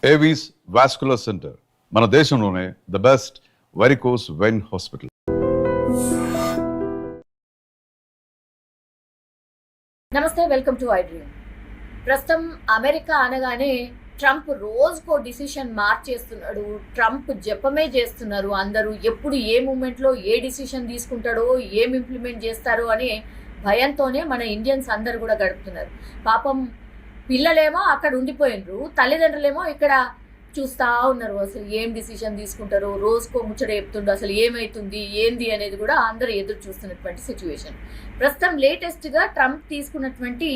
Avis vascular centre మన దేశంలోనే the best varicose vein hospital. నమస్తే, వెల్కమ్ టు ఐ డ్రీమ్. ప్రస్తుతం అమెరికా అనగానే ట్రంప్ రోజుకో డిసిషన్ మార్చేస్తున్నాడు. ట్రంప్ జపమే చేస్తున్నారు అందరూ. ఎప్పుడు ఏ మూమెంట్లో ఏ డిసిషన్ తీసుకుంటాడో, ఏం ఇంప్లిమెంట్ చేస్తారో అనే భయంతోనే మన ఇండియన్స్ అందరు కూడా గడుపుతున్నారు. పాపం పిల్లలేమో అక్కడ ఉండిపోయినరు, తల్లిదండ్రులేమో ఇక్కడ చూస్తూ ఉన్నారు అసలు ఏం డిసిషన్ తీసుకుంటారో. రోజుకో ముచ్చట చెప్తుండ్రు, అసలు ఏమవుతుంది ఏంది అనేది కూడా అందరూ ఎదురు చూస్తున్నటువంటి సిచ్యువేషన్. ప్రస్తుతం లేటెస్ట్గా ట్రంప్ తీసుకున్నటువంటి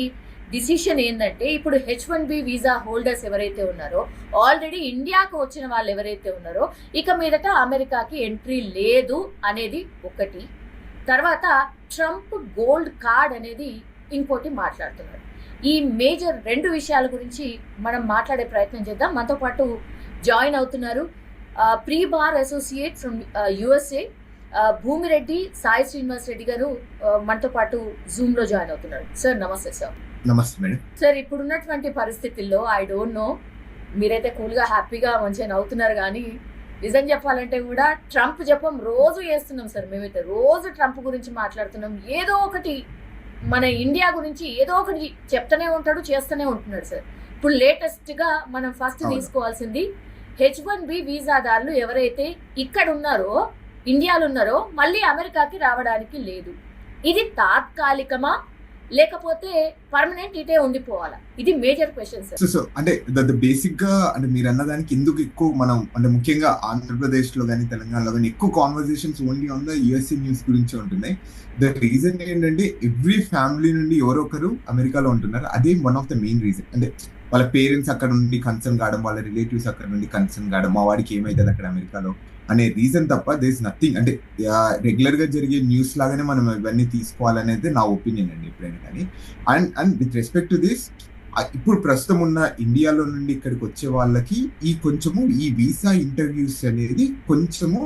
డిసిషన్ ఏంటంటే, ఇప్పుడు H1B వీసా హోల్డర్స్ ఎవరైతే ఉన్నారో, ఆల్రెడీ ఇండియాకు వచ్చిన వాళ్ళు ఎవరైతే ఉన్నారో, ఇక మీదట అమెరికాకి ఎంట్రీ లేదు అనేది ఒకటి. తర్వాత ట్రంప్ గోల్డ్ కార్డ్ అనేది ఇంకోటి మాట్లాడుతున్నారు. ఈ మేజర్ రెండు విషయాల గురించి మనం మాట్లాడే ప్రయత్నం చేద్దాం. మనతో పాటు జాయిన్ అవుతున్నారు pre bar associate from USA Bhumireddy Sai Srinivas Reddy గారు మనతో పాటు జూమ్లో జాయిన్ అవుతున్నారు. సార్ నమస్తే. సార్ నమస్తే మేడం. సార్, ఇప్పుడున్నటువంటి పరిస్థితుల్లో ఐ డోంట్ నో, మీరైతే కూల్గా హ్యాపీగా మంచిగా నవ్వుతున్నారు, కానీ నిజం చెప్పాలంటే కూడా ట్రంప్ జపం రోజు చేస్తున్నాం సార్. మేమైతే రోజు ట్రంప్ గురించి మాట్లాడుతున్నాం. ఏదో ఒకటి మన ఇండియా గురించి ఏదో ఒకటి చెప్తూనే ఉంటాడు, చేస్తూనే ఉంటున్నాడు సార్. ఇప్పుడు లేటెస్ట్గా మనం ఫస్ట్ తీసుకోవాల్సింది H1B వీసాదారులు ఎవరైతే ఇక్కడ ఉన్నారో, ఇండియాలో ఉన్నారో, మళ్ళీ అమెరికాకి రావడానికి లేదు. ఇది తాత్కాలికమా లేకపోతే పర్మనెంట్ ఇటే ఉండిపోవాలా? ఇది మేజర్ క్వశ్చన్ సార్. సో అంటే బేసిక్ గా అంటే మీరు అన్నదానికి ఎందుకు ఎక్కువ మనం అంటే ముఖ్యంగా ఆంధ్రప్రదేశ్ లో కానీ తెలంగాణలో కానీ ఎక్కువ conversations only on the USA news గురించి ఉంటున్నాయి. ద రీజన్ ఏంటంటే ఎవ్రీ ఫ్యామిలీ నుండి ఎవరో ఒకరు అమెరికాలో ఉంటున్నారు. అదే one of the main reason. అంటే వాళ్ళ పేరెంట్స్ అక్కడ నుండి కన్సర్న్ కావడం, వాళ్ళ రిలేటివ్స్ అక్కడ నుండి కన్సర్న్ కావడం, మా వాడికి ఏమైతుంది అక్కడ అమెరికాలో అనే రీజన్ తప్ప దేర్ ఇస్ నథింగ్. అంటే రెగ్యులర్ గా జరిగే న్యూస్ లాగానే మనం ఇవన్నీ తీసుకోవాలనేది నా ఒపీనియన్ అండి ఎప్పుడైనా కానీ. And with respect to this, ఇప్పుడు ప్రస్తుతం ఉన్న ఇండియాలో నుండి ఇక్కడికి వచ్చే వాళ్ళకి ఈ వీసా ఇంటర్వ్యూస్ అనేది కొంచెము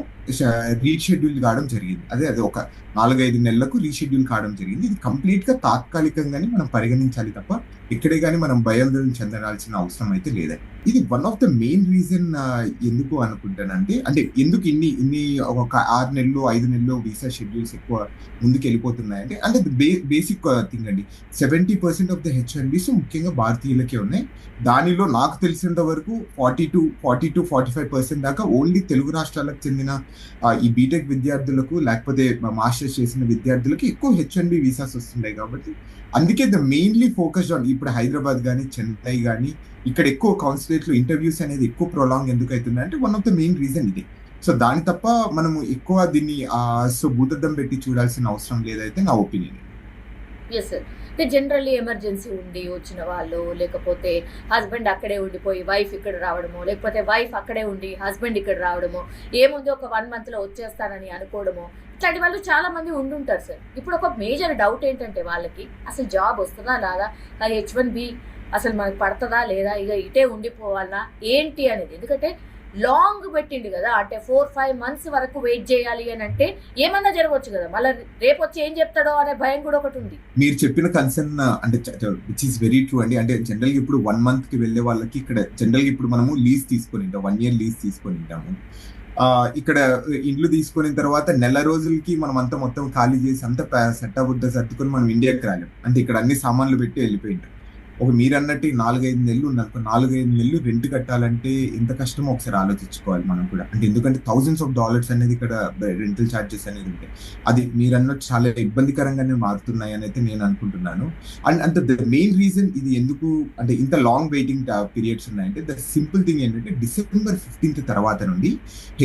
రీషెడ్యూల్ కావడం జరిగింది. అదే ఒక 4-5 నెలలకు రీషెడ్యూల్ కావడం జరిగింది. ఇది కంప్లీట్ గా తాత్కాలికంగానే మనం పరిగణించాలి తప్ప ఇక్కడే కానీ మనం భయాందోళన చెందాల్సిన అవసరం అయితే లేదండి. ఇది one of the main reason. ఎందుకు అనుకుంటానంటే, అంటే ఎందుకు ఇన్ని ఒక 6 నెలలు 5 నెలలు వీసా షెడ్యూల్స్ ఎక్కువ ముందుకు వెళ్ళిపోతున్నాయంటే, అంటే బేసిక్ థింగ్ అండి. 70% ఆఫ్ ద H1Bs ముఖ్యంగా భారతీయులకే ఉన్నాయి. దానిలో నాకు తెలిసినంత వరకు 40-45% దాకా ఓన్లీ తెలుగు రాష్ట్రాలకు చెందిన ఈ బీటెక్ విద్యార్థులకు లేకపోతే మాస్టర్స్ చేసిన విద్యార్థులకి ఎక్కువ H1B వీసాస్ వస్తున్నాయి. కాబట్టి అందుకే ద మెయిన్లీ ఫోకస్డ్ ఆన్ ఇప్పుడు హైదరాబాద్ కానీ చెన్నై కానీ ఇక్కడ ఎక్కువ కాన్సులేట్లు ఇంటర్వ్యూస్ అనేది ఎక్కువ ప్రొలాంగ్ ఎందుకు అవుతుంది అంటే one of the main reason ఇది. సో దాని తప్ప మనము ఎక్కువ దీన్ని భూతద్దం పెట్టి చూడాల్సిన అవసరం లేదైతే నా ఒపీనియన్. Yes sir. అంటే జనరల్లీ ఎమర్జెన్సీ ఉండి వచ్చిన వాళ్ళు, లేకపోతే హస్బెండ్ అక్కడే ఉండిపోయి వైఫ్ ఇక్కడ రావడము, లేకపోతే వైఫ్ అక్కడే ఉండి హస్బెండ్ ఇక్కడ రావడము, ఏముంది ఒక 1 monthలో వచ్చేస్తానని అనుకోవడము, ఇట్లాంటి వాళ్ళు చాలా మంది ఉండుంటారు సార్. ఇప్పుడు ఒక మేజర్ డౌట్ ఏంటంటే వాళ్ళకి అసలు జాబ్ వస్తుందా లేదా, H1B అసలు మనకు పడుతుందా లేదా, ఇక ఇటే ఉండిపోవాలా ఏంటి అనేది. ఎందుకంటే లాంగ్ పెట్టిండు కదా, అంటే 4-5 months వరకు వెయిట్ చేయాలి అని అంటే ఏమన్నా జరగవచ్చు కదా, మళ్ళీ రేపు వచ్చి ఏం చెప్తాడో అనే భయం కూడా ఒకటి ఉంది. మీరు చెప్పిన కన్సర్న్ అంటే విచ్ ఈస్ వెరీ ట్రూ అండి. అంటే జనరల్గా ఇప్పుడు 1 month కి వెళ్ళే వాళ్ళకి ఇక్కడ జనరల్గా ఇప్పుడు మనము లీజ్ తీసుకొని ఉంటాం, 1 year లీజ్ తీసుకొని ఉంటాము. ఇక్కడ ఇండ్లు తీసుకున్న తర్వాత నెల రోజులకి మనం అంతా మొత్తం ఖాళీ చేసి అంతా సెట్ అవ్వద్ద సర్దుకొని మనం ఇండియాకి రాలేం. అంటే ఇక్కడ అన్ని సామాన్లు పెట్టి వెళ్ళిపోయింటాం. మీరు అన్నట్టు 4-5 నెలలు ఉన్నారు. 4-5 నెలలు రెంట్ కట్టాలంటే ఎంత కష్టమో ఒకసారి ఆలోచించుకోవాలి మనం కూడా. అంటే ఎందుకంటే $thousands అనేది ఇక్కడ రెంటల్ ఛార్జెస్ అనేది ఉంటాయి. అది మీరు అన్నట్టు చాలా ఇబ్బందికరంగానే మారుతున్నాయి అని అయితే నేను అనుకుంటున్నాను. అండ్ ద మెయిన్ రీజన్ ఇది ఎందుకు అంటే ఇంత లాంగ్ వెయిటింగ్ పీరియడ్స్ ఉన్నాయంటే, ద సింపుల్ థింగ్ ఏంటంటే December 15th తర్వాత నుండి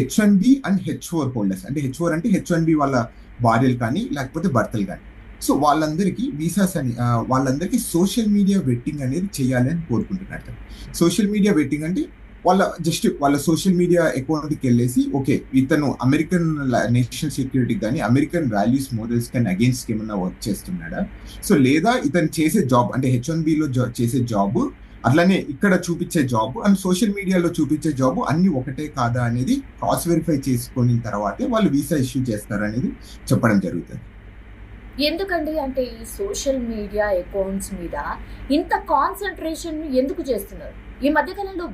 H1B అండ్ H4 హోల్డర్స్, అంటే H4 అంటే H1B వాళ్ళ భార్యలు కానీ లేకపోతే భర్తలు కానీ, సో వాళ్ళందరికీ వీసాస్ అని వాళ్ళందరికీ సోషల్ మీడియా వెట్టింగ్ అనేది చేయాలి అని కోరుకుంటున్నారు. సోషల్ మీడియా వెట్టింగ్ అంటే వాళ్ళ సోషల్ మీడియా అకౌంట్కి వెళ్ళేసి ఓకే ఇతను అమెరికన్ నేషనల్ సెక్యూరిటీ కానీ అమెరికన్ వాల్యూస్ మోడల్స్ కానీ అగేన్స్ట్ ఏమన్నా వర్క్ చేస్తున్నాడా, సో లేదా ఇతను చేసే జాబ్ అంటే H1Bలో చేసే జాబ్ అట్లానే ఇక్కడ చూపించే జాబ్ అండ్ సోషల్ మీడియాలో చూపించే జాబ్ అన్ని ఒకటే కాదా అనేది క్రాస్ వెరిఫై చేసుకున్న తర్వాతే వాళ్ళు వీసా ఇష్యూ చేస్తారు అనేది చెప్పడం జరుగుతుంది. ఎందుకండి అంటే ఈ సోషల్ మీడియా అకౌంట్స్ మీద ఇంత కాన్సన్ట్రేషన్ ఎందుకు చేస్తున్నారు? ఈ మధ్యకాలంలో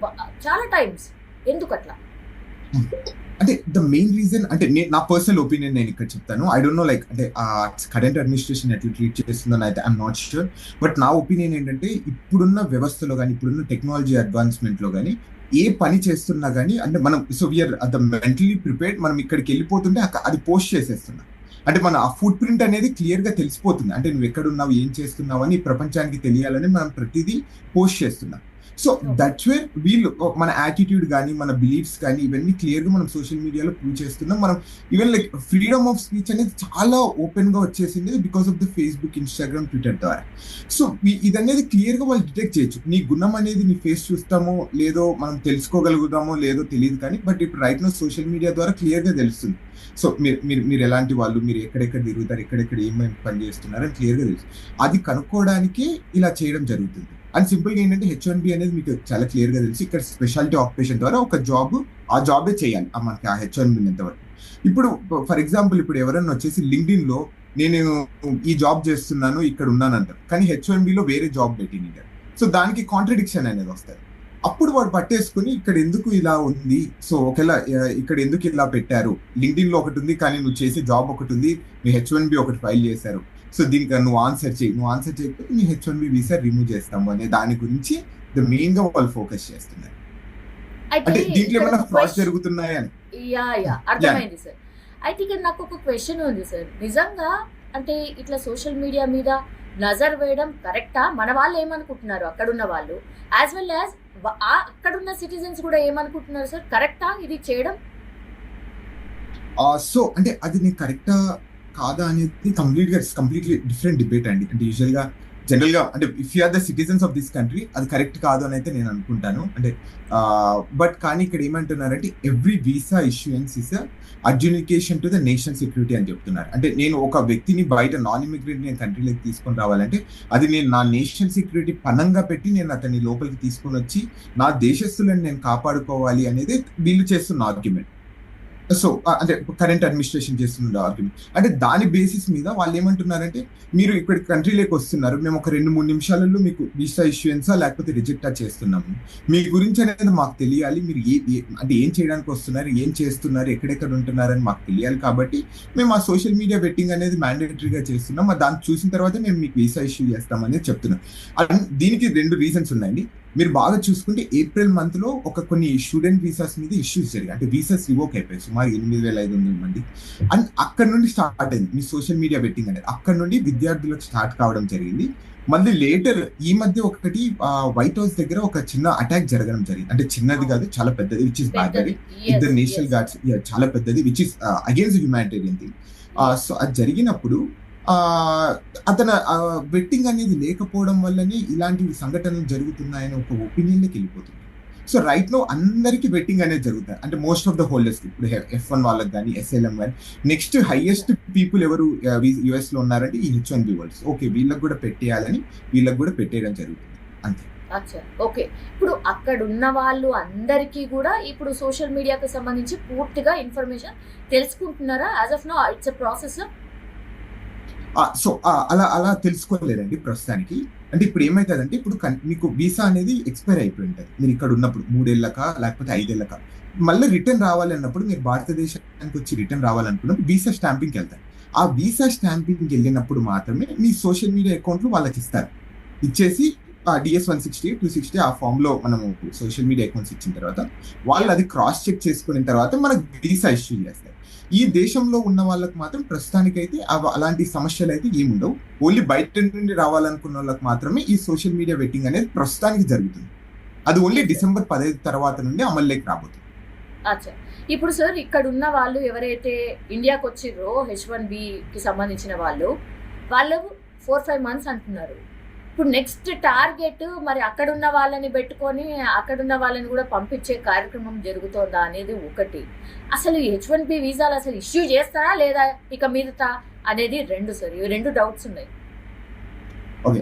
చాలా టైమ్స్ ఎందుకు అట్లా? అంటే ద మెయిన్ రీజన్ అంటే నా పర్సనల్ ఒపీనియన్ నేను ఇక్కడ చెప్తాను. ఐ డోంట్ నో లైక్ అంటే కరెంట్ అడ్మినిస్ట్రేషన్ ఎట్లా ట్రీట్ చేస్తుందని అయితే ఐఎమ్ నాట్ షూర్. బట్ నా ఒపీనియన్ ఏంటంటే ఇప్పుడున్న వ్యవస్థలో కానీ ఇప్పుడున్న టెక్నాలజీ అడ్వాన్స్మెంట్ లో కానీ ఏ పని చేస్తున్నా కానీ అంటే మనం so we are the mentally prepared. మనం ఇక్కడికి వెళ్ళిపోతుంటే అది పోస్ట్ చేసేస్తున్నాం. అంటే మన ఆ ఫుట్ ప్రింట్ అనేది క్లియర్ గా తెలిసిపోతుంది. అంటే నువ్వు ఎక్కడున్నావు, ఏం చేస్తున్నావు అని ప్రపంచానికి తెలియాలని మనం ప్రతిదీ పోస్ట్ చేస్తున్నాం. సో దట్స్ వేర్ వీళ్ళు మన యాటిట్యూడ్ కానీ మన బిలీఫ్స్ కానీ ఇవన్నీ క్లియర్ గా మనం సోషల్ మీడియాలో ప్రూవ్ చేస్తున్నాం. మనం even like freedom of speech అనేది చాలా ఓపెన్ గా వచ్చేసింది because of the Facebook, Instagram, Twitter ద్వారా. సో ఇదనేది క్లియర్ గా వాళ్ళు డిటెక్ట్ చేయొచ్చు. నీ గుణం అనేది నీ ఫేస్ చూస్తామో లేదో మనం తెలుసుకోగలుగుతామో లేదో తెలియదు కానీ బట్ ఇప్పుడు రైట్ నో సోషల్ మీడియా ద్వారా క్లియర్ గా తెలుస్తుంది. సో మీరు ఎలాంటి వాళ్ళు, మీరు ఎక్కడెక్కడ తిరుగుతారు, ఎక్కడెక్కడ ఏమేమి పని చేస్తున్నారు అని క్లియర్ గా తెలుసు. అది కనుక్కోవడానికి ఇలా చేయడం జరుగుతుంది. అండ్ సింపుల్ గా ఏంటంటే H1B అనేది మీకు చాలా క్లియర్ గా తెలుసు. ఇక్కడ స్పెషాలిటీ ఆక్యుపేషన్ ద్వారా ఒక జాబ్ ఆ జాబే చేయాలి మనకి ఆ H1B ఎంతవరకు. ఇప్పుడు ఫర్ ఎగ్జాంపుల్ ఇప్పుడు ఎవరైనా వచ్చేసి లింక్డ్ఇన్ లో నేను ఈ జాబ్ చేస్తున్నాను ఇక్కడ ఉన్నాను అంటారు, కానీ H1B లో వేరే జాబ్ పెట్టినారు. సో దానికి కాంట్రడిక్షన్ అనేది వస్తుంది. అప్పుడు వాడు పట్టేసుకుని ఇక్కడ ఎందుకు ఇలా ఉంది, సో ఒకేలా ఇక్కడ ఎందుకు ఇలా పెట్టారు, లింక్డ్ఇన్ లో ఒకటి ఉంది కానీ నువ్వు చేసే జాబ్ ఒకటి ఉంది, మీ H1B ఒకటి ఫైల్ చేశారు, సో దీనికి నువ్వు ఆన్సర్ చేయకపోతే మీ H1B వీసా రిమూవ్ చేస్తాము అనే దాని గురించి మెయిన్ గా వాళ్ళు ఫోకస్ చేస్తున్నారు. అంటే దీంట్లో ఏమైనా ఫ్రాడ్ జరుగుతున్నాయని. అర్థమైంది సార్. అయితే ఇక్కడ నాకు ఒక క్వశ్చన్ ఉంది సార్. నిజంగా అంటే ఇట్లా సోషల్ మీడియా మీద నజర్ వేయడం కరెక్టా? మన వాళ్ళు ఏమనుకుంటున్నారు అక్కడున్న వాళ్ళు, యాజ్ వెల్ యాజ్ అక్కడున్న సిటిజన్స్ కూడా ఏమనుకుంటున్నారు సార్? కరెక్టా ఇది చేయడం? సో అంటే అది నీకు కరెక్టా కాదా అనేది కంప్లీట్లీ డిఫరెంట్ డిబేట్ అండి. అంటే యూజువల్ గా జనరల్ గా అంటే if you are the citizens of this country అది కరెక్ట్ కాదు అని అయితే నేను అనుకుంటాను. అంటే బట్ కానీ ఇక్కడ ఏమంటున్నారంటే every visa issuance is adjudication to the national security అని చెప్తున్నారు. అంటే నేను ఒక వ్యక్తిని బయట నాన్ ఇమిగ్రెంట్ నేను కంట్రీలోకి తీసుకొని రావాలంటే అది నేను నా నేషనల్ సెక్యూరిటీ పనంగా పెట్టి నేను అతన్ని లోపలికి తీసుకొని వచ్చి నా దేశస్తులను నేను కాపాడుకోవాలి అనేది వీళ్ళు చేస్తున్న ఆర్గ్యుమెంట్. సో అంటే కరెంట్ అడ్మినిస్ట్రేషన్ చేస్తున్న ఆర్గ్యుమెంట్. అంటే దాని బేసిస్ మీద వాళ్ళు ఏమంటున్నారంటే మీరు ఇక్కడ కంట్రీలోకి వస్తున్నారు, మేము ఒక 2-3 నిమిషాలలో మీకు వీసా ఇష్యూయన్సా లేకపోతే రిజెక్టా చేస్తున్నాము, మీ గురించి అనేది మాకు తెలియాలి, మీరు అంటే ఏం చేయడానికి వస్తున్నారు, ఏం చేస్తున్నారు, ఎక్కడెక్కడ ఉంటున్నారని మాకు తెలియాలి, కాబట్టి మేము ఆ సోషల్ మీడియా వెట్టింగ్ అనేది మ్యాండేటరీగా చేస్తున్నాం, దాన్ని చూసిన తర్వాత మేము మీకు వీసా ఇష్యూ చేస్తామనేది చెప్తున్నాం. అండ్ దీనికి 2 రీజన్స్ ఉన్నాయండి. మీరు బాగా చూసుకుంటే ఏప్రిల్ మంత్ లో కొన్ని స్టూడెంట్ వీసాస్ మీద ఇష్యూస్ జరిగాయి. అంటే వీసాస్ రివోక్ అయిపోయాయి సుమారు 8,500 మంది. అండ్ అక్కడ నుండి స్టార్ట్ అయింది మీ సోషల్ మీడియా బెట్టింగ్ అనేది. అక్కడ నుండి విద్యార్థులకు స్టార్ట్ కావడం జరిగింది. మళ్ళీ లేటర్ ఈ మధ్య ఒకటి వైట్ హౌస్ దగ్గర ఒక చిన్న అటాక్ జరగడం జరిగింది. అంటే చిన్నది కాదు, చాలా పెద్దది, విచ్ ఇస్ బార్బరీ. ఇద్దరు నేషనల్ గార్డ్స్, చాలా పెద్దది, which is against humanitarian thing. So అది జరిగినప్పుడు అతను బెట్టింగ్ అనేది లేకపోవడం వల్లనే ఇలాంటి సంఘటనలు జరుగుతున్నాయని ఒక ఒపీనియన్లోకి వెళ్ళిపోతుంది. సో రైట్ నో అందరికి బెట్టింగ్ అనేది జరుగుతుంది. అంటే మోస్ట్ ఆఫ్ ద హోల్డర్స్ ఇప్పుడు F1 వాళ్ళకి కానీ SLM కానీ నెక్స్ట్ హైయెస్ట్ పీపుల్ ఎవరు US లో ఉన్నారంటే ఈ H1B హోల్డర్స్. ఓకే వీళ్ళకి కూడా పెట్టేయాలని వీళ్ళకి కూడా పెట్టేయడం జరుగుతుంది అంతే. ఓకే, ఇప్పుడు అక్కడ ఉన్న వాళ్ళు అందరికీ కూడా ఇప్పుడు సోషల్ మీడియాకి సంబంధించి పూర్తిగా ఇన్ఫర్మేషన్ తెలుసుకుంటున్నారా? As of now it's a process. So అలా తెలుసుకోలేదండి ప్రస్తుతానికి. అంటే ఇప్పుడు ఏమవుతుందంటే ఇప్పుడు మీకు వీసా అనేది ఎక్స్పైర్ అయిపోయి ఉంటుంది. మీరు ఇక్కడ ఉన్నప్పుడు 3 ఏళ్ళక లేకపోతే 5 ఏళ్ళక మళ్ళీ రిటర్న్ రావాలి అన్నప్పుడు, మీరు భారతదేశానికి వచ్చి రిటర్న్ రావాలనుకున్నప్పుడు వీసా స్టాంపింగ్కి వెళ్తారు. ఆ వీసా స్టాంపింగ్కి వెళ్ళినప్పుడు మాత్రమే మీ సోషల్ మీడియా అకౌంట్లు వాళ్ళకి ఇస్తారు. ఇచ్చేసి DS 160, 260 ఆ ఫామ్ లో మనము సోషల్ మీడియా అకౌంట్స్ ఇచ్చిన తర్వాత వాళ్ళు అది క్రాస్ చెక్ చేసుకున్న తర్వాత మనకు వీసా ఇష్యూ చేస్తారు. ఈ దేశంలో ఉన్న వాళ్ళకి మాత్రం ప్రస్తుతానికైతే అలాంటి సమస్యలు అయితే ఏముండవు. ఓన్లీ బయట నుండి రావాలనుకున్న వాళ్ళకి మాత్రమే ఈ సోషల్ మీడియా వెట్టింగ్ అనేది ప్రస్తుతానికి జరుగుతుంది. అది ఓన్లీ December 15 తర్వాత నుండి అమల్లోకి రాబోతుంది. ఇప్పుడు సార్ ఇక్కడ ఉన్న వాళ్ళు ఎవరైతే ఇండియాకి వచ్చిర్రో H1B కి సంబంధించిన వాళ్ళు 4-5 months అంటున్నారు. ఇప్పుడు నెక్స్ట్ టార్గెట్ మరి అక్కడున్న వాళ్ళని పెట్టుకొని అక్కడున్న వాళ్ళని కూడా పంపించే కార్యక్రమం జరుగుతుందా అనేది ఒకటి. అసలు H1B వీసాలు అసలు ఇష్యూ చేస్తారా లేదా ఇక మీదట అనేది 2 సార్. ఇవి 2 డౌట్స్ ఉన్నాయి. Okay,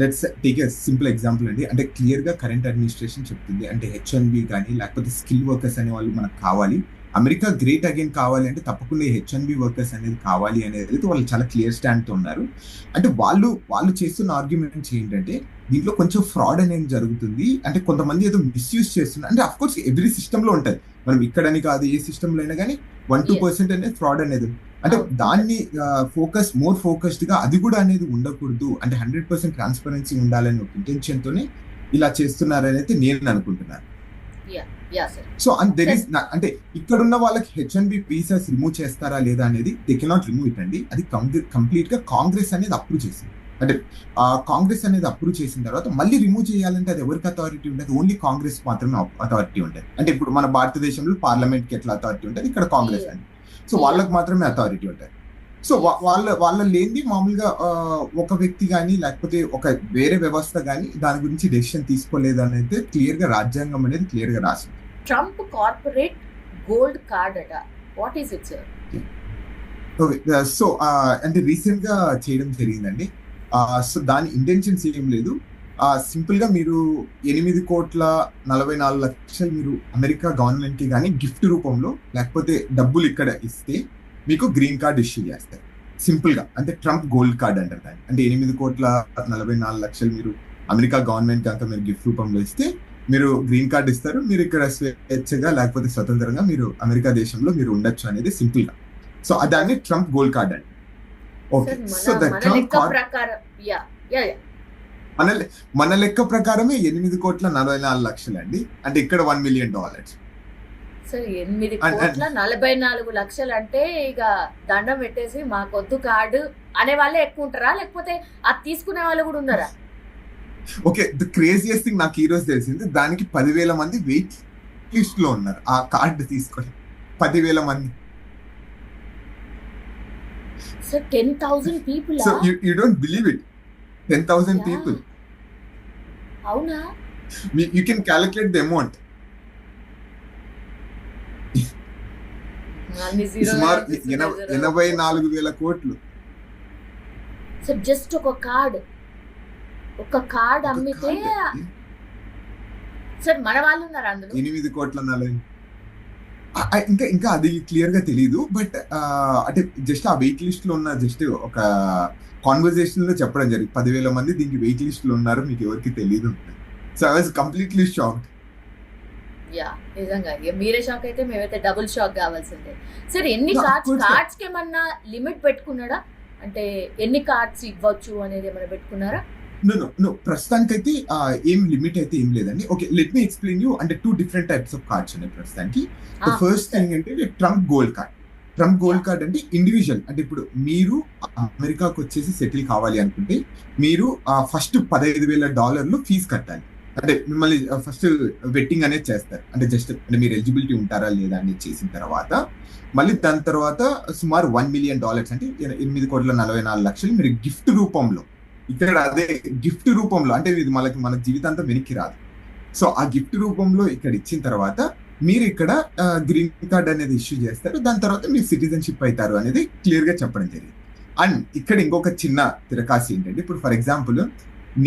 let's take a simple example అండి. అంటే క్లియర్ గా కరెంట్ అడ్మినిస్ట్రేషన్ చెప్తుంది అంటే H1B కానీ లేకపోతే స్కిల్ వర్కర్స్ అనే వాళ్ళు మనకు కావాలి, అమెరికా గ్రేట్ అగైన్ కావాలి అంటే తప్పకుండా H1B వర్కర్స్ అనేది కావాలి అనేది వాళ్ళు చాలా క్లియర్ స్టాండ్ తో ఉన్నారు. అంటే వాళ్ళు చేస్తున్న ఆర్గ్యుమెంట్స్ ఏంటంటే దీంట్లో కొంచెం ఫ్రాడ్ అనేది జరుగుతుంది, అంటే కొంతమంది ఏదో మిస్యూజ్ చేస్తున్నారు. అంటే అఫ్ కోర్స్ ఎవ్రీ సిస్టమ్ లో ఉంటది, మనం ఇక్కడని కాదు ఏ సిస్టమ్ లో అయినా కానీ 1-2% అనేది ఫ్రాడ్ అనేది ఉంది. అంటే దాన్ని మోర్ ఫోకస్డ్ గా అది కూడా అనేది ఉండకూడదు, అంటే 100% ట్రాన్స్పరెన్సీ ఉండాలని ఒక ఇంటెన్షన్ తోనే ఇలా చేస్తున్నారని అయితే నేను అనుకుంటున్నాను. సో అంటే ఇక్కడ ఉన్న వాళ్ళకి H1B వీసాస్ రిమూవ్ చేస్తారా లేదా అనేది దే కెనాట్ రిమూవ్ ఇట్ అండి. అది కంప్లీట్ గా కాంగ్రెస్ అనేది అప్రూవ్ చేసింది. అంటే కాంగ్రెస్ అనేది అప్రూవ్ చేసిన తర్వాత మళ్ళీ రిమూవ్ చేయాలంటే అది ఎవరికి అథారిటీ ఉంటుంది? ఓన్లీ కాంగ్రెస్ మాత్రమే అథారిటీ ఉంటుంది. అంటే ఇప్పుడు మన భారతదేశంలో పార్లమెంట్ కి ఎట్లా అథారిటీ ఉంటుంది, ఇక్కడ కాంగ్రెస్ అండి. సో వాళ్ళకి మాత్రమే అథారిటీ ఉంటుంది. సో వాళ్ళ లేనిది మామూలుగా ఒక వ్యక్తి కానీ లేకపోతే ఒక వేరే వ్యవస్థ కానీ దాని గురించి డెసిషన్ తీసుకోలేదు అనేది క్లియర్ గా రాజ్యాంగం అనేది క్లియర్ గా రాసింది. ట్రంప్ కార్పొరేట్ గోల్డ్ కార్డ్ అట, what is it sir? Okay, so అంటే రీసెంట్ గా చేయడం జరిగిందండి. సో దాని ఇంటెన్షన్స్ ఏం లేదు, సింపుల్ గా మీరు 8,44,00,000 మీరు అమెరికా గవర్నమెంట్ కి కానీ గిఫ్ట్ రూపంలో లేకపోతే డబ్బులు ఇక్కడ ఇస్తే మీకు గ్రీన్ కార్డ్ ఇష్యూ చేస్తారు. సింపుల్ గా అంటే ట్రంప్ గోల్డ్ కార్డ్ అంటారు దాన్ని. అంటే 8,44,00,000 మీరు అమెరికా గవర్నమెంట్ కనుక మీరు గిఫ్ట్ రూపంలో ఇస్తే మీరు గ్రీన్ కార్డ్ ఇస్తారు, మీరు ఇక్కడ స్వేచ్ఛగా లేకపోతే స్వతంత్రంగా మీరు అమెరికా దేశంలో మీరు ఉండొచ్చు అనేది సింపుల్ గా. సో దాన్ని ట్రంప్ గోల్డ్ కార్డ్ అండి. Okay, so the Trump card మన లెక్క ప్రకారమే 8,44,00,000 అండి. అంటే ఇక్కడ $1 million. సార్ 8,44,00,000 అంటే ఇక దండం పెట్టేసి మాకొద్దు కార్డు అనే వాళ్ళే ఎక్కువ ఉంటారా, లేకపోతే అది తీసుకునే వాళ్ళు కూడా ఉన్నారా? ఓకే, ద క్రేజియస్ట్ థింగ్ నాకు ఈ రోజు తెలిసింది, దానికి 10,000 మంది వెయిట్ లిస్ట్ లో ఉన్నారు ఆ కార్డు తీసుకొని. 10,000 మంది. Sir 10,000 people. So you don't believe it, 10,000 people. అవునా? You can calculate the amount. సుమారు 84,000 కోట్లు. సార్ జస్ట్ ఒక కార్డ్ అమ్మితే సార్ మన వాళ్ళు ఉన్నారు అందులో. 8 కోట్ల 40. ఇంకా అది క్లియర్ గా తెలియదు, బట్ అంటే జస్ట్ ఆ వెయిట్ లిస్ట్ లో ఉన్న జస్ట్ ఒక కాన్వర్సేషన్ లో చెప్పడం జరిగింది, 10,000 మంది దీనికి వెయిట్ లిస్ట్ లో ఉన్నారు, మీకు ఎవరికి తెలియదు. So I was completely shocked. నిజంగా మీరే షాక్ అయితే మేమైతే డబుల్ షాక్ కావాల్సిందే. సార్ ఎన్ని కార్డ్స్ కి ఏమన్నా లిమిట్ పెట్టుకున్నాడా? అంటే ఎన్ని కార్డ్స్ ఇవ్వచ్చు అనేది ఏమైనా పెట్టుకున్నారా? నో, ప్రస్తుతానికైతే ఏం లిమిట్ అయితే ఏం లేదండి. Okay, let me explain you. అంటే 2 different types ఆఫ్ కార్డ్స్ ఉన్నాయి ప్రస్తుతానికి. ఫస్ట్ థింగ్ అంటే Trump gold card. Trump gold card అంటే ఇండివిజువల్, అంటే ఇప్పుడు మీరు అమెరికాకు వచ్చేసి సెటిల్ కావాలి అనుకుంటే మీరు ఫస్ట్ $15,000 ఫీజు కట్టాలి. అంటే మిమ్మల్ని ఫస్ట్ వెట్టింగ్ అనేది చేస్తారు, అంటే జస్ట్ అంటే మీరు ఎలిజిబిలిటీ ఉంటారా లేదా అనేది చేసిన తర్వాత మళ్ళీ దాని తర్వాత సుమారు $1 million అంటే 8,44,00,000 మీరు గిఫ్ట్ రూపంలో, ఇక్కడ అదే గిఫ్ట్ రూపంలో, అంటే ఇది మన జీవితాంతం వెనక్కి రాదు. సో ఆ గిఫ్ట్ రూపంలో ఇక్కడ ఇచ్చిన తర్వాత మీరు ఇక్కడ గ్రీన్ కార్డ్ అనేది ఇష్యూ చేస్తారు, దాని తర్వాత మీరు సిటిజన్షిప్ అవుతారు అనేది క్లియర్ గా చెప్పడం జరిగింది. అండ్ ఇక్కడ ఇంకొక చిన్న తిరకాసి ఏంటంటే, ఇప్పుడు ఫర్ ఎగ్జాంపుల్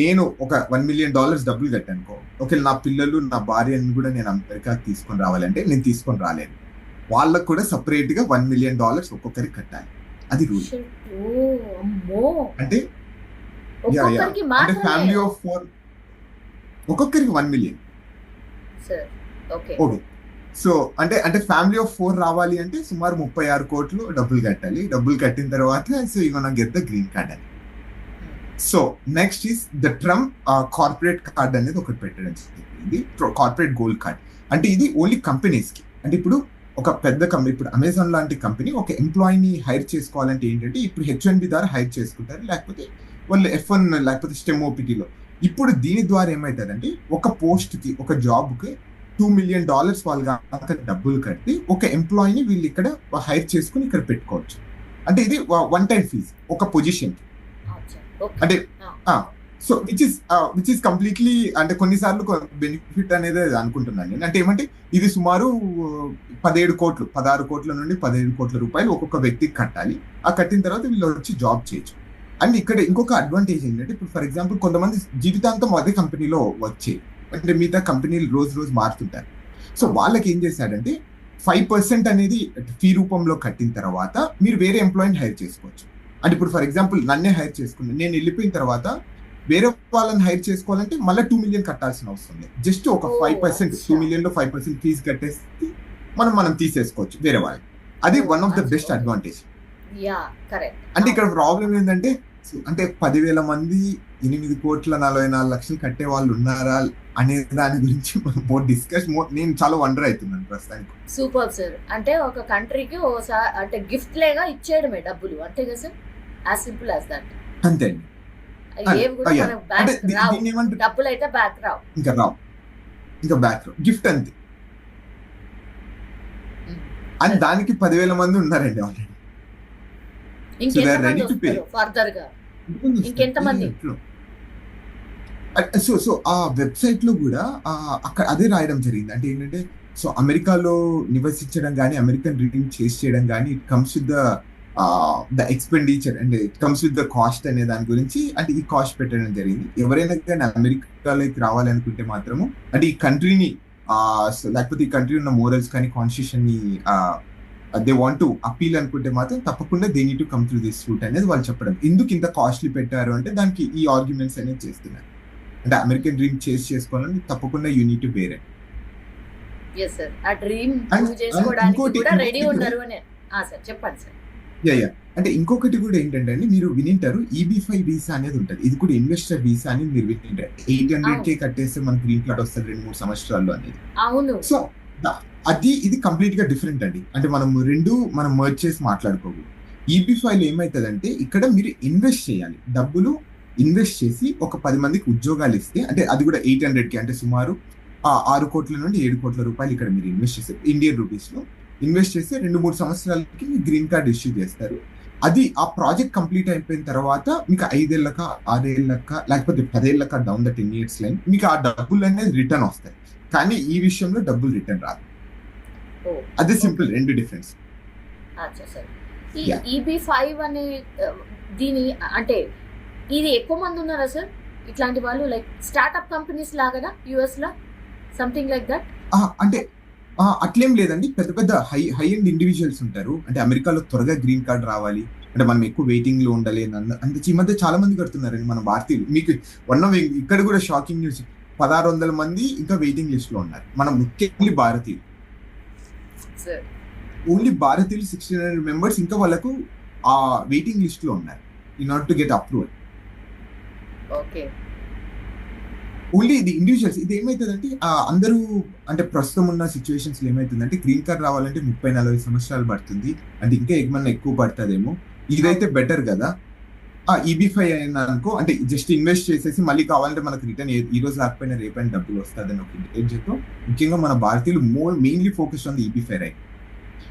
నేను ఒక $1 million డబ్బులు కట్టానుకో, ఓకే, నా పిల్లలు నా భార్యని కూడా నేను అమెరికాకి తీసుకొని రావాలంటే నేను తీసుకొని రాలేను, వాళ్ళకు కూడా సపరేట్ గా $1 million ఒక్కొక్కరికి కట్టాలి. అది రూల్. అంటే అంటే ఫ్యామిలీ ఆఫ్ 4 ఒక్కొక్కరికి $1 million. ఓకే, సో అంటే ఫ్యామిలీ ఆఫ్ 4 రావాలి అంటే సుమారు 36 కోట్లు డబ్బులు కట్టాలి. డబ్బులు కట్టిన తర్వాత so you gonna get the green card అని. So next is the Trump corporate card అనేది ఒకటి పెట్టడం జరిగింది, కార్పొరేట్ గోల్డ్ కార్డ్. అంటే ఇది ఓన్లీ కంపెనీస్ కి. అంటే ఇప్పుడు ఒక పెద్ద కంపెనీ, ఇప్పుడు అమెజాన్ లాంటి కంపెనీ ఒక ఎంప్లాయీని హైర్ చేసుకోవాలంటే ఏంటంటే ఇప్పుడు H1B ద్వారా హైర్ చేసుకుంటారు, లేకపోతే వాళ్ళు F1 లేకపోతే స్టెమ్ ఓపీటీలో. ఇప్పుడు దీని ద్వారా ఏమవుతుందంటే ఒక పోస్ట్ కి, ఒక జాబ్ కి $2 million వాళ్ళు కనుక డబ్బులు కట్టి ఒక ఎంప్లాయీని వీళ్ళు ఇక్కడ హైర్ చేసుకుని ఇక్కడ పెట్టుకోవచ్చు. అంటే ఇది 1 time ఫీజ్ ఒక పొజిషన్ కి. అంటే సో విచ్ ఇస్ కంప్లీట్లీ, అంటే కొన్నిసార్లు బెనిఫిట్ అనేది అనుకుంటున్నాను నేను. అంటే ఏమంటే ఇది సుమారు 16 కోట్ల నుండి 17 కోట్ల రూపాయలు ఒక్కొక్క వ్యక్తికి కట్టాలి. ఆ కట్టిన తర్వాత వీళ్ళు వచ్చి జాబ్ చేయొచ్చు. అండ్ ఇక్కడ ఇంకొక అడ్వాంటేజ్ ఏంటంటే, ఇప్పుడు ఫర్ ఎగ్జాంపుల్ కొంతమంది జీవితాంతం అదే కంపెనీలో వచ్చే, అంటే మిగతా కంపెనీలు రోజు మారుతుంటారు. సో వాళ్ళకి ఏం చేశాడంటే 5% అనేది ఫీ రూపంలో కట్టిన తర్వాత మీరు వేరే ఎంప్లాయీని హైర్ చేసుకోవచ్చు. అంటే ఇప్పుడు ఫర్ ఎగ్జాంపుల్ నన్నే హైర్ చేసుకున్నాను, నేను వెళ్ళిపోయిన తర్వాత వేరే వాళ్ళని హైర్ చేసుకోవాలంటే మళ్ళీ 2 million కట్టాల్సిన అవసరం లేదు. జస్ట్ ఒక 5% 2 million లో 5% ఫీజు కట్టేసి మనం తీసేసుకోవచ్చు వేరే వాళ్ళకి. అది one of the best advantage. అంటే ఇక్కడ ప్రాబ్లం ఏంటంటే అంటే 10,000 మంది 8,44,00,000 కట్టే వాళ్ళు ఉన్నారా అనే దాని గురించి మోర్ డిస్కస్ నేను చాలా వండర్ అవుతున్నాను ప్రస్తుతానికి. Super sir. అంటే ఒక కంట్రీకి ఓసారి అంటే గిఫ్ట్ లేగా ఇచ్చేయడమే డబ్బులు, అంతే కదా sir? As simple as that. అంతే అండి. డబ్బులు అయితే బ్యాక్ రావు, ఇంకా బ్యాక్ రావు, గిఫ్ట్ అంతే. అండ్ దానికి 10,000 మంది ఉన్నారండి ఆల్రెడీ. సో ఆ వెబ్సైట్ లో కూడా అక్కడ అదే రాయడం జరిగింది. అంటే ఏంటంటే సో అమెరికాలో నివసించడం కానీ అమెరికన్ డ్రీమ్ చేసి చేయడం కానీ it comes with the expenditure and it comes with the cost అనే దాని గురించి అంటే ఈ కాస్ట్ పెట్టడం జరిగింది. ఎవరైనా కానీ అమెరికాలోకి రావాలనుకుంటే మాత్రము అంటే ఈ కంట్రీని లేకపోతే ఈ కంట్రీ ఉన్న మోరల్స్ కానీ కాన్స్టిట్యూషన్ ని దే వాంట్ టు అపీల్ అనుకుంటే మాత్రం తప్పకుండా they need to come through this route అనేది వాళ్ళు చెప్పడం. ఎందుకు ఇంత కాస్ట్లీ పెట్టారు అంటే దానికి ఈ ఆర్గ్యుమెంట్స్ అనేది చేస్తున్నారు. అంటే అమెరికన్ డ్రీమ్ చేసుకోవాలని తప్పకుండా you need to bear it. అంటే ఇంకొకటి కూడా ఏంటంటే అండి, మీరు వినింటారు EB-5 వీసా అనేది ఉంటుంది. ఇది కూడా ఇన్వెస్టర్ వీసా అని మీరు వినింటారు. 800K కట్టేస్తే మన గ్రీన్ కార్డ్ వస్తుంది 2-3 సంవత్సరాల్లో అనేది. సో ఇది కంప్లీట్ గా డిఫరెంట్ అండి. అంటే మనం మర్జ్ చేసి మాట్లాడుకోకూడదు. EB-5 లో ఏమవుతుందంటే ఇక్కడ మీరు ఇన్వెస్ట్ చేయాలి, డబ్బులు ఇన్వెస్ట్ చేసి ఒక 10 మందికి ఉద్యోగాలు ఇస్తే అంటే అది కూడా 800K అంటే సుమారు 6 కోట్ల నుండి 7 కోట్ల రూపాయలు ఇక్కడ మీరు ఇన్వెస్ట్ చేస్తారు ఇండియన్ రూపీస్ లో. ఇన్వెస్ట్ చేస్తే 2-3 సంవత్సరాలకి మీ గ్రీన్ కార్డ్ ఇష్యూ చేస్తారు. అది ఆ ప్రాజెక్ట్ కంప్లీట్ అయిపోయిన తర్వాత మీకు 5 ఏళ్ళక 6 ఏళ్ళక లేకపోతే 10 ఏళ్ళక డౌన్ ద 10 years లైన్ మీకు ఆ డబ్బులు అనేది రిటర్న్ వస్తాయి. కానీ ఈ విషయంలో డబ్బులు రిటర్న్ రాదు. అదే సింపుల్, రెండు డిఫరెన్స్. EB-5 అనే దీని అంటే ఇది ఎక్కువ మంది ఉన్నారా సార్ ఇట్లాంటి వాళ్ళు, లైక్ స్టార్ట్అప్ కంపెనీస్ లాగా యుఎస్ లో సంథింగ్ లైక్ దట్? అంటే అట్లేం లేదండి. పెద్ద హై ఎండ్ ఇండివిజువల్స్ ఉంటారు. అంటే అమెరికాలో త్వరగా గ్రీన్ కార్డ్ రావాలి అంటే మనం ఎక్కువ వెయిటింగ్ లో ఉండాలి అంటే ఈ మధ్య చాలా మంది కడుతున్నారండి మన భారతీయులు. మీకు ఇక్కడ కూడా షాకింగ్ న్యూస్, 1600 మంది ఇంకా వెయిటింగ్ లిస్ట్ లో ఉన్నారు. మనం ముఖ్యంగా భారతీయులు, ఓన్లీ భారతీయులు 1600 మెంబర్స్ ఇంకా వాళ్ళకు ఆ వెయిటింగ్ లిస్ట్ లో ఉన్నారు in order to get approval. Only ఇది ఇండివిజువల్స్. ఇది ఏమైతుందంటే అందరూ అంటే ప్రస్తుతం ఉన్న సిచ్యువేషన్స్ లో ఏమైతుందంటే గ్రీన్ కార్డ్ రావాలంటే 30-40 సంవత్సరాలు పడుతుంది. అంటే ఇంకా ఏమన్నా ఎక్కువ పడుతుందేమో. ఇదైతే బెటర్ కదా. EB-5 అయినా అనుకో అంటే జస్ట్ ఇన్వెస్ట్ చేసేసి మళ్ళీ కావాలంటే మనకు రిటర్న్ ఈ రోజు రాకపోయినా రేపైనా డబ్బులు వస్తుందని ఒక ఇంటెన్షన్తో ముఖ్యంగా మన భారతీయులు mainly focus on the EB-5 right.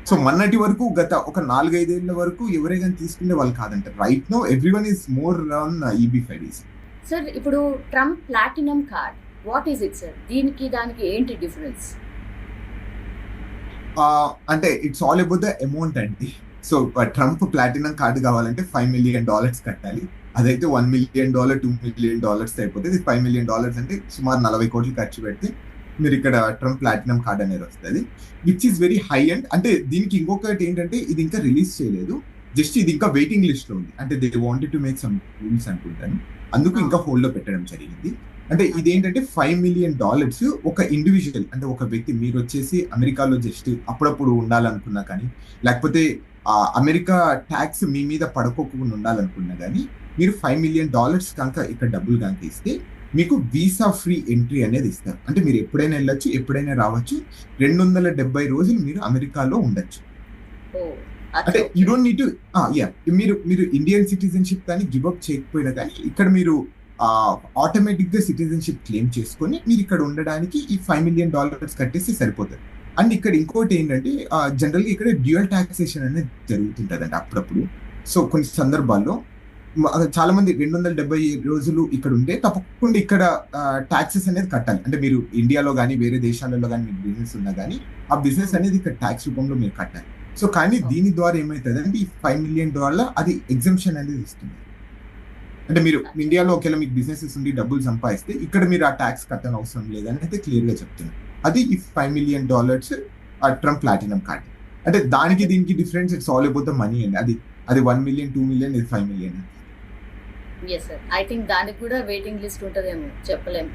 So మొన్నటి వరకు గత ఒక 4-5 ఏళ్ల వరకు ఎవరైనా తీసుకునే వాళ్ళు కాదంట. Right no everyone is more on EB-5 is. Sir ఇప్పుడు Trump platinum card, what is it sir? దానికి ఏంటి డిఫరెన్స్? అంటే it's all about the amount అండి. సో ట్రంప్ ప్లాటినం కార్డు కావాలంటే $5 million కట్టాలి. అదైతే $1 million, $2 million అయిపోతుంది. $5 million అంటే సుమారు 40 కోట్లు ఖర్చు పెడితే మీరు ఇక్కడ ట్రంప్ ప్లాటినం కార్డ్ అనేది వస్తుంది, which is very high and. అంటే దీనికి ఇంకొకటి ఏంటంటే ఇది ఇంకా రిలీజ్ చేయలేదు, జస్ట్ ఇది ఇంకా వెయిటింగ్ లిస్ట్ లో ఉంది. అంటే they wanted to make some rules అనుకుంటాను, అందుకు ఇంకా హోల్డ్ లో పెట్టడం జరిగింది. అంటే ఇదేంటంటే $5 million ఒక ఇండివిజువల్ అంటే ఒక వ్యక్తి మీరు వచ్చేసి అమెరికాలో జస్ట్ అప్పుడప్పుడు ఉండాలనుకున్నా కానీ లేకపోతే అమెరికా ట్యాక్స్ మీ మీద పడుకోకుండా ఉండాలనుకున్నా కానీ మీరు $5 million కనుక ఇక్కడ డబ్బులు కనుక ఇస్తే మీకు వీసా ఫ్రీ ఎంట్రీ అనేది ఇస్తారు. అంటే మీరు ఎప్పుడైనా వెళ్ళొచ్చు, ఎప్పుడైనా రావచ్చు. 270 రోజులు మీరు అమెరికాలో ఉండొచ్చు. అంటే యూ డోంట్ నీడ్ టు మీరు ఇండియన్ సిటిజన్షిప్ కానీ గివ్ అప్ చేయకపోయినా కానీ ఇక్కడ మీరు ఆటోమేటిక్ గా సిటిజన్షిప్ క్లెయిమ్ చేసుకొని మీరు ఇక్కడ ఉండడానికి ఈ $5 million కట్టేసి సరిపోతుంది. అండ్ ఇక్కడ ఇంకోటి ఏంటంటే జనరల్ గా ఇక్కడ డ్యూయల్ టాక్సేషన్ అనేది జరుగుతుంటది అండి అప్పుడప్పుడు. సో కొన్ని సందర్భాల్లో చాలా మంది 270 రోజులు ఇక్కడ ఉంటే తప్పకుండా ఇక్కడ ట్యాక్సెస్ అనేది కట్టాలి. అంటే మీరు ఇండియాలో కానీ వేరే దేశాలలో కానీ మీకు బిజినెస్ ఉన్నా కానీ ఆ బిజినెస్ అనేది ఇక్కడ ట్యాక్స్ రూపంలో మీరు కట్టాలి. సో కానీ దీని ద్వారా ఏమవుతుంది అంటే ఈ $5 million అది ఎగ్జంప్షన్ అనేది ఇస్తుంది. అంటే మీరు ఇండియాలో ఒకవేళ మీకు బిజినెసెస్ ఉండి డబ్బులు సంపాదిస్తే ఇక్కడ మీరు ఆ ట్యాక్స్ కట్టని అవసరం లేదని అయితే క్లియర్ గా చెప్తున్నారు. అది ఈ $5 million ట్రంప్ ప్లాటినం కార్డ్. అంటే దానికి దీనికి difference it's all about the money అండి. అది 1 మిలియన్ 2 మిలియన్ ఇది 5 million. Yes sir, I think దానికి కూడా వెయిటింగ్ లిస్ట్ ఉంటుందేమో, చెప్పలేము.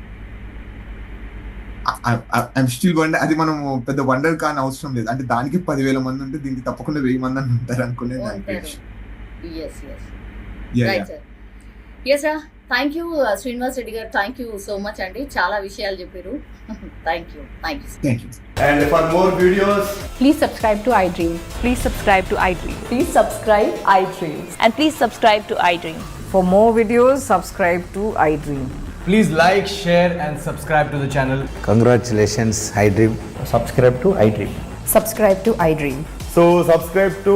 I'm still wonder. అది మనం పెద్ద వండర్ కాని అవసరం లేదు. అంటే దానికి 10,000 మంది ఉంటే దీనికి తప్పకుండా 1000 మంది అని ఉంటారు అనుకునే థ్యాంక్ యూ శ్రీనివాస్ రెడ్డి గారు, థ్యాంక్ యూ సో మచ్ అండి, చాలా విషయాలు చెప్పారు. Thank you. And for more videos, Please subscribe to iDream. Please subscribe to iDream. Please subscribe iDream. And please subscribe to iDream. For more videos, subscribe to iDream. please like, share and subscribe to the channel. Congratulations, iDream. Subscribe to iDream. Subscribe to iDream. So subscribe to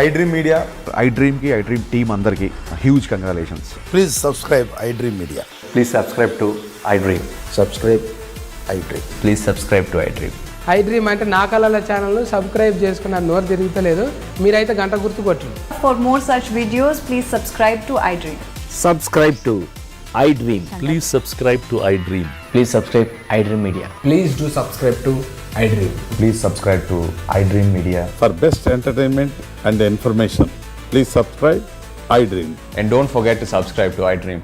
iDream Media. iDream ki iDream team andarki huge congratulations. Please subscribe iDream Media. Please subscribe to iDream. Subscribe iDream. Please subscribe to iDream. iDream అంటే నా కళల channel subscribe చేసుకున్న నోరు తిరుగుతలేదు, మీరైతే గంట గుర్తు కొట్టండి. For more such videos, please subscribe to iDream. Subscribe to iDream. Please subscribe to iDream. Please subscribe iDream Media. Please do subscribe to iDream. Please subscribe to iDream Media. For best entertainment and information, please subscribe iDream. And don't forget to subscribe to iDream.